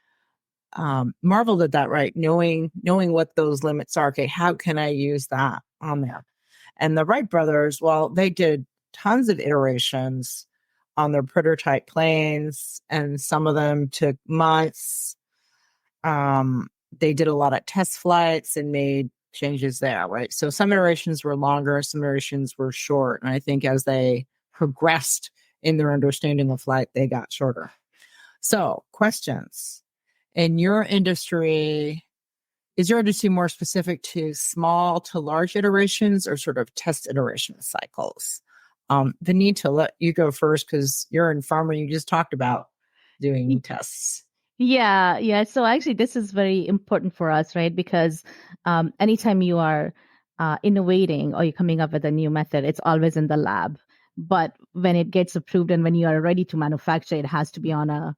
marveled at that, right? Knowing what those limits are. Okay, how can I use that on there? And the Wright brothers, well, they did tons of iterations on their prototype planes, and some of them took months. They did a lot of test flights and made changes there, right? So some iterations were longer, some iterations were short. And I think as they progressed in their understanding of flight, they got shorter. So questions. In your industry, is your industry more specific to small to large iterations or sort of test iteration cycles? Vaneeta, let you go first because you're in pharma. You just talked about doing tests. Yeah. So actually, this is very important for us, right? Because anytime you are innovating or you're coming up with a new method, it's always in the lab. But when it gets approved and when you are ready to manufacture, it has to be on a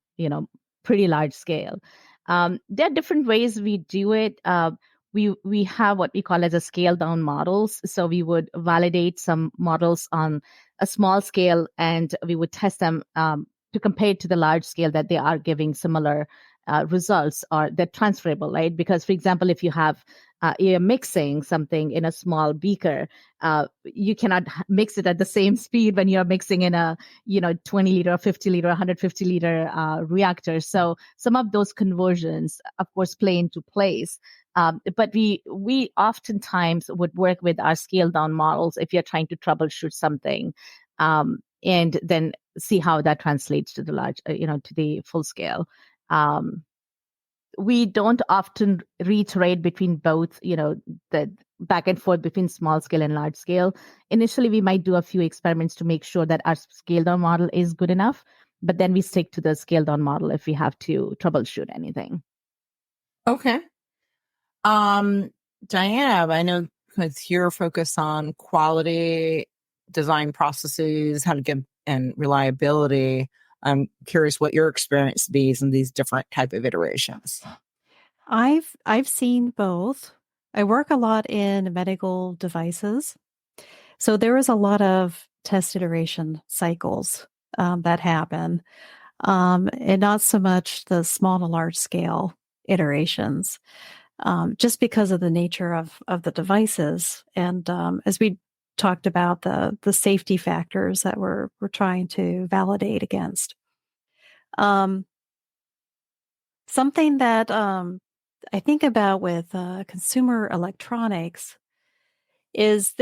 pretty large scale. There are different ways we do it. We have what we call as a scale down models. So we would validate some models on a small scale and we would test them to compare it to the large scale that they are giving similar results or they're transferable, right? Because, for example, if you have you're mixing something in a small beaker, you cannot mix it at the same speed when you're mixing in a 20 liter, 50 liter, 150 liter reactor. So some of those conversions, of course, play into place. But we oftentimes would work with our scale down models if you're trying to troubleshoot something, and then see how that translates to the large, to the full scale. We don't often reiterate between both, the back and forth between small scale and large scale. Initially, we might do a few experiments to make sure that our scale down model is good enough, but then we stick to the scale down model if we have to troubleshoot anything. Okay. Dianna, I know with your focus on quality, design processes, how to get and reliability, I'm curious what your experience is in these different type of iterations. I've seen both. I work a lot in medical devices. So there is a lot of test iteration cycles that happen, and not so much the small to large scale iterations, just because of the nature of the devices. And as we talked about the safety factors that we're trying to validate against. Something that I think about with consumer electronics is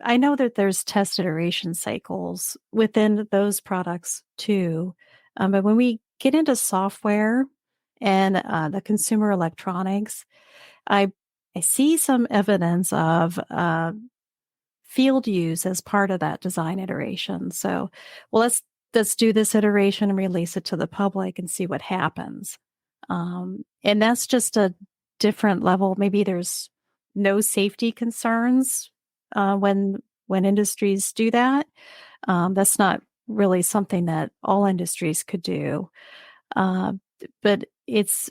I know that there's test iteration cycles within those products too. But when we get into software and the consumer electronics, I see some evidence of field use as part of that design iteration. So, well, let's do this iteration and release it to the public and see what happens. And that's just a different level. Maybe there's no safety concerns when industries do that. That's not really something that all industries could do. But it's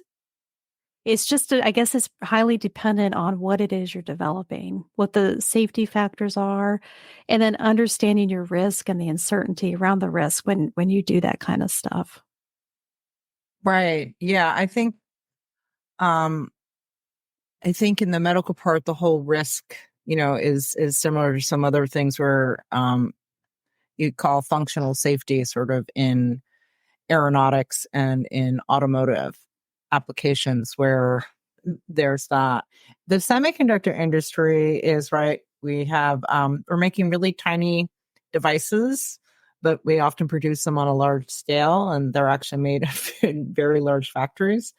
just, I guess it's highly dependent on what it is you're developing, what the safety factors are, and then understanding your risk and the uncertainty around the risk when you do that kind of stuff. Right. Yeah. I think in the medical part, the whole risk, is similar to some other things where you call functional safety sort of in aeronautics and in automotive. applications where there's that. The semiconductor industry is right. We have, we're making really tiny devices, but we often produce them on a large scale, and they're actually made in very large factories.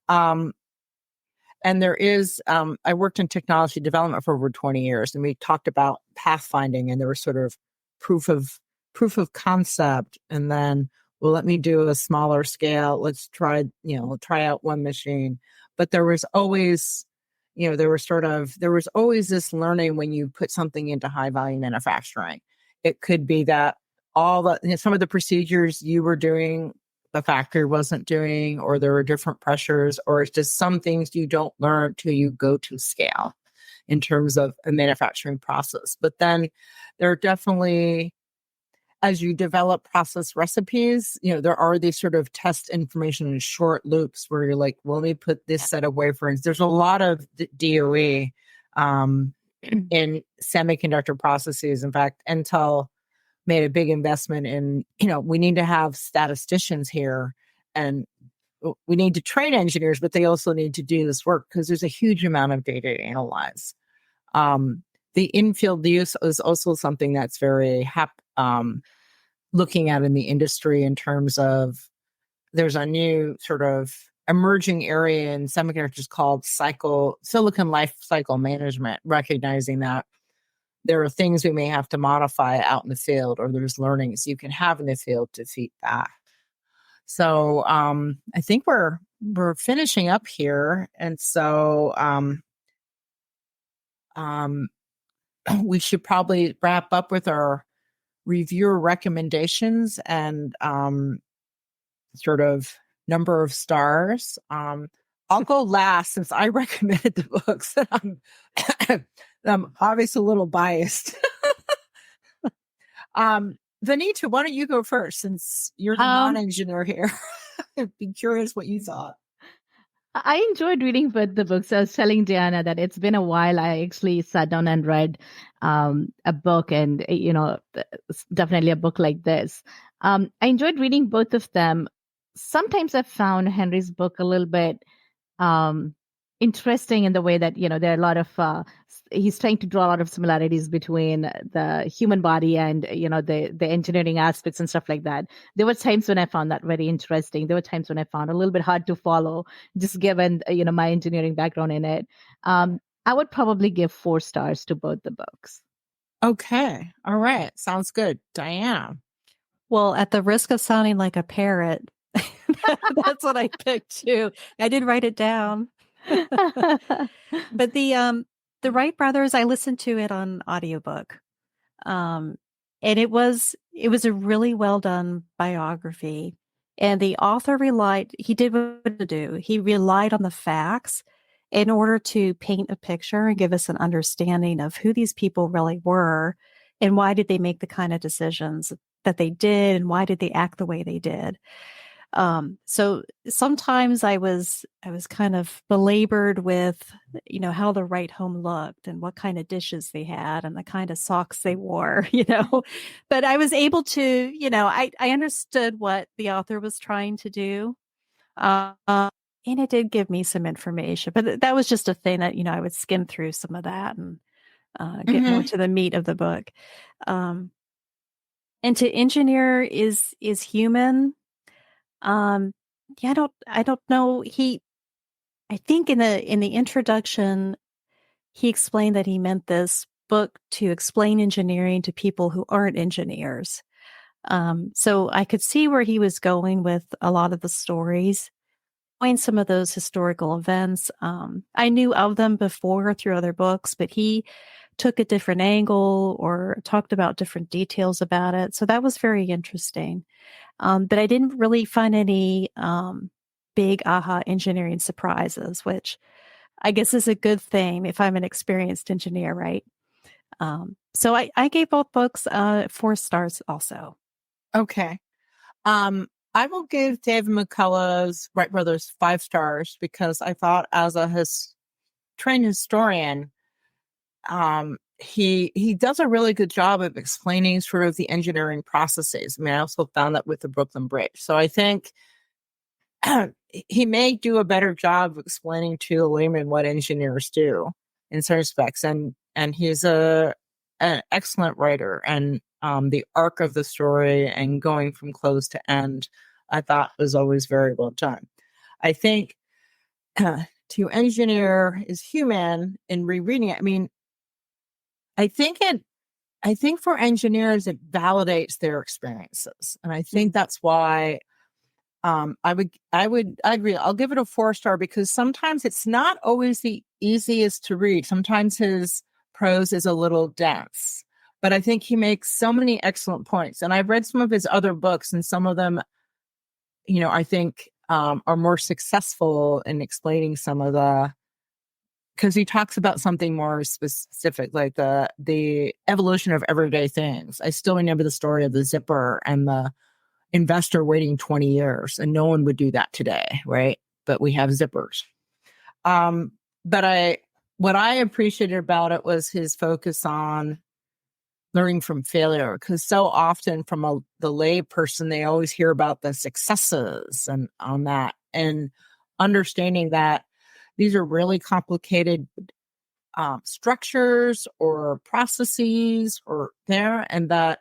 And there is, I worked in technology development for over 20 years, and we talked about pathfinding, and there was sort of proof of concept, and then, well, let me do a smaller scale. Let's try out one machine. But there was always, there was always this learning when you put something into high value manufacturing. It could be that some of the procedures you were doing, the factory wasn't doing, or there were different pressures, or it's just some things you don't learn till you go to scale in terms of a manufacturing process. But then there are definitely, as you develop process recipes, there are these sort of test information in short loops where you're like, well, let me put this set of wafers. There's a lot of DOE in semiconductor processes. In fact, Intel made a big investment in, we need to have statisticians here, and we need to train engineers, but they also need to do this work because there's a huge amount of data to analyze. The in-field use is also something that's very looking at in the industry in terms of, there's a new sort of emerging area in semiconductors called silicon life cycle management, recognizing that there are things we may have to modify out in the field, or there's learnings you can have in the field to feed that. So I think we're finishing up here, and so we should probably wrap up with our reviewer recommendations and sort of number of stars. I'll go last since I recommended the books. I'm obviously a little biased. Vaneeta, why don't you go first since you're the non-engineer here? I'd be curious what you thought. I enjoyed reading both the books. I was telling Dianna that it's been a while. I actually sat down and read a book, and definitely a book like this. I enjoyed reading both of them. Sometimes I found Henry's book a little bit interesting in the way that there are a lot of he's trying to draw a lot of similarities between the human body and the engineering aspects and stuff like that. There were times when I found that very interesting. There were times when I found a little bit hard to follow, just given my engineering background in it. I would probably give 4 stars to both the books. Okay, all right, sounds good. Dianna. Well, at the risk of sounding like a parrot, that's what I picked too. I did write it down. But the Wright Brothers, I listened to it on audiobook. And it was a really well done biography. And the author he did what to do. He relied on the facts in order to paint a picture and give us an understanding of who these people really were and why did they make the kind of decisions that they did and why did they act the way they did. So sometimes I was kind of belabored with, how the Wright home looked and what kind of dishes they had and the kind of socks they wore, but I was able to, I understood what the author was trying to do. And it did give me some information, but that was just a thing that, I would skim through some of that and get more to the meat of the book. And to engineer is human. I don't know. I think in the introduction, he explained that he meant this book to explain engineering to people who aren't engineers. So I could see where he was going with a lot of the stories, knowing some of those historical events. I knew of them before through other books, but he took a different angle or talked about different details about it. So that was very interesting. But I didn't really find any big aha engineering surprises, which I guess is a good thing if I'm an experienced engineer, right? So I gave both books 4 stars also. Okay. I will give David McCullough's Wright Brothers 5 stars because I thought as a trained historian, he does a really good job of explaining sort of the engineering processes. I mean, I also found that with the Brooklyn Bridge. So I think he may do a better job of explaining to a layman what engineers do in certain respects. And he's an excellent writer. And the arc of the story and going from close to end, I thought was always very well done. I think to engineer is human in rereading it. I mean, I think for engineers, it validates their experiences. And I think that's why I agree. I'll give it a 4-star because sometimes it's not always the easiest to read. Sometimes his prose is a little dense, but I think he makes so many excellent points. And I've read some of his other books, and some of them, I think are more successful in explaining some of because he talks about something more specific, like the evolution of everyday things. I still remember the story of the zipper and the investor waiting 20 years, and no one would do that today, right? But we have zippers. But what I appreciated about it was his focus on learning from failure, because so often from the lay person, they always hear about the successes and on that, and understanding that these are really complicated structures or processes and that,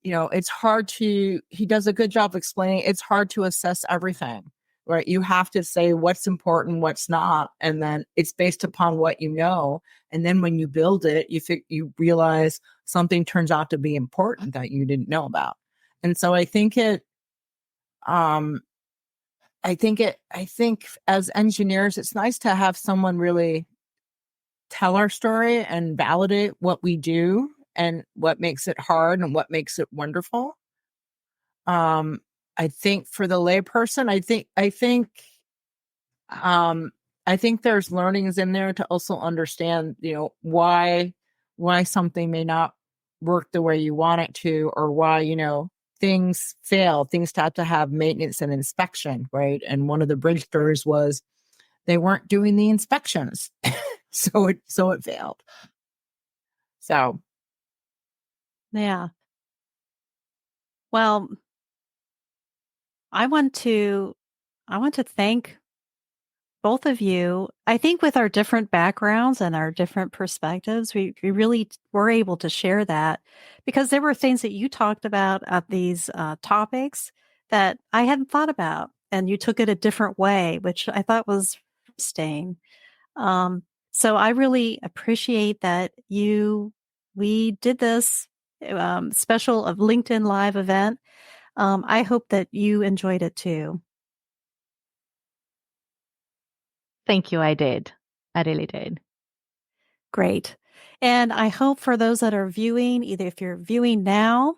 it's hard he does a good job explaining, it's hard to assess everything, right? You have to say what's important, what's not, and then it's based upon what you know. And then when you build it, you realize something turns out to be important that you didn't know about. And so I think as engineers, it's nice to have someone really tell our story and validate what we do and what makes it hard and what makes it wonderful. I think for the layperson, I think there's learnings in there to also understand, why something may not work the way you want it to, or why, things fail. Things have to have maintenance and inspection, right? And one of the bridge stories was they weren't doing the inspections, so it failed. So, Yeah. Well, I want to thank both of you. I think with our different backgrounds and our different perspectives, we really were able to share that, because there were things that you talked about at these topics that I hadn't thought about, and you took it a different way, which I thought was interesting. So I really appreciate that we did this special of LinkedIn Live event. I hope that you enjoyed it too. Thank you. I did. I really did. Great. And I hope for those that are viewing, either if you're viewing now,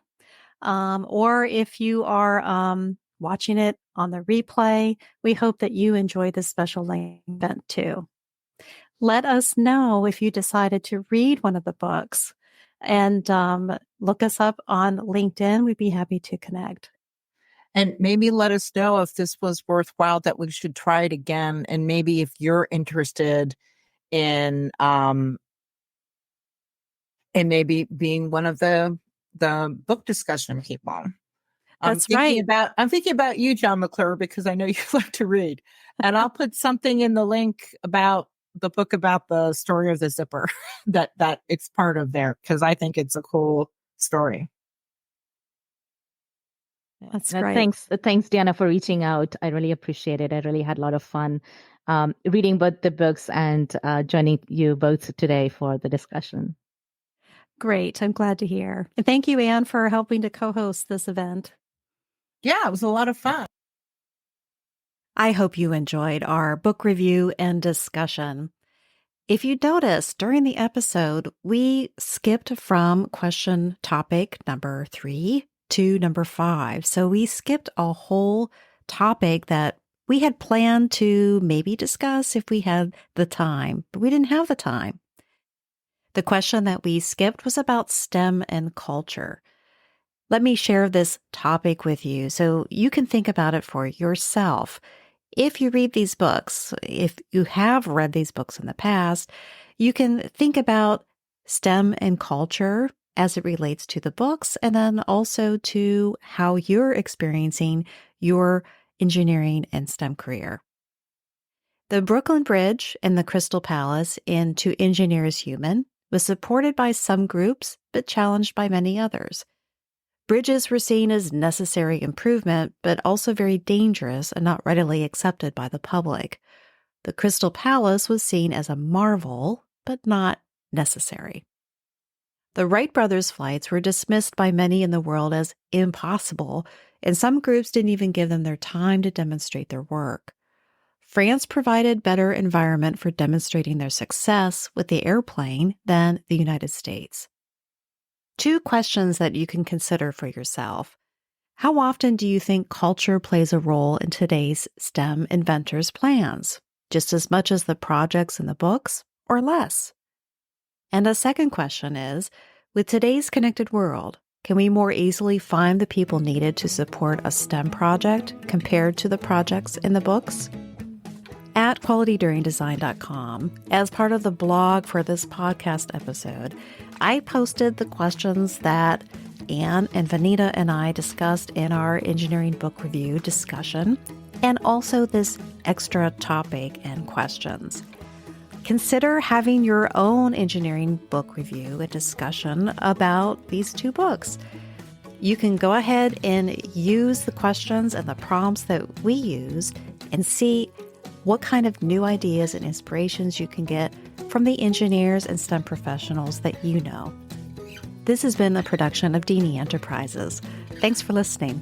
or if you are watching it on the replay, we hope that you enjoy this special event too. Let us know if you decided to read one of the books, and look us up on LinkedIn. We'd be happy to connect. and maybe let us know if this was worthwhile, that we should try it again. And maybe if you're interested in maybe being one of the book discussion people. That's right. I'm thinking about you, John McClure, because I know you like to read. And I'll put something in the link about the book about the story of the zipper that it's part of there, because I think it's a cool story. That's great. Thanks, Dianna, for reaching out. I really appreciate it. I really had a lot of fun reading both the books and joining you both today for the discussion. Great. I'm glad to hear. And thank you, Anne, for helping to co-host this event. Yeah, it was a lot of fun. I hope you enjoyed our book review and discussion. If you noticed during the episode, we skipped from question topic number 3 to number 5. So we skipped a whole topic that we had planned to maybe discuss if we had the time, but we didn't have the time. The question that we skipped was about STEM and culture. Let me share this topic with you so you can think about it for yourself. If you read these books, if you have read these books in the past, you can think about STEM and culture as it relates to the books, and then also to how you're experiencing your engineering and STEM career. The Brooklyn Bridge and the Crystal Palace in To Engineer is Human was supported by some groups but challenged by many others. Bridges were seen as necessary improvement, but also very dangerous and not readily accepted by the public. The Crystal Palace was seen as a marvel, but not necessary. The Wright Brothers flights were dismissed by many in the world as impossible, and some groups didn't even give them their time to demonstrate their work. France provided better environment for demonstrating their success with the airplane than the United States. 2 questions that you can consider for yourself. How often do you think culture plays a role in today's STEM inventors' plans? Just as much as the projects in the books, or less? And a second question is, with today's connected world, can we more easily find the people needed to support a STEM project compared to the projects in the books? At qualityduringdesign.com, as part of the blog for this podcast episode, I posted the questions that Anne and Vaneeta and I discussed in our engineering book review discussion, and also this extra topic and questions. Consider having your own engineering book review and discussion about these 2 books. You can go ahead and use the questions and the prompts that we use and see what kind of new ideas and inspirations you can get from the engineers and STEM professionals that you know. This has been a production of Deeney Enterprises. Thanks for listening.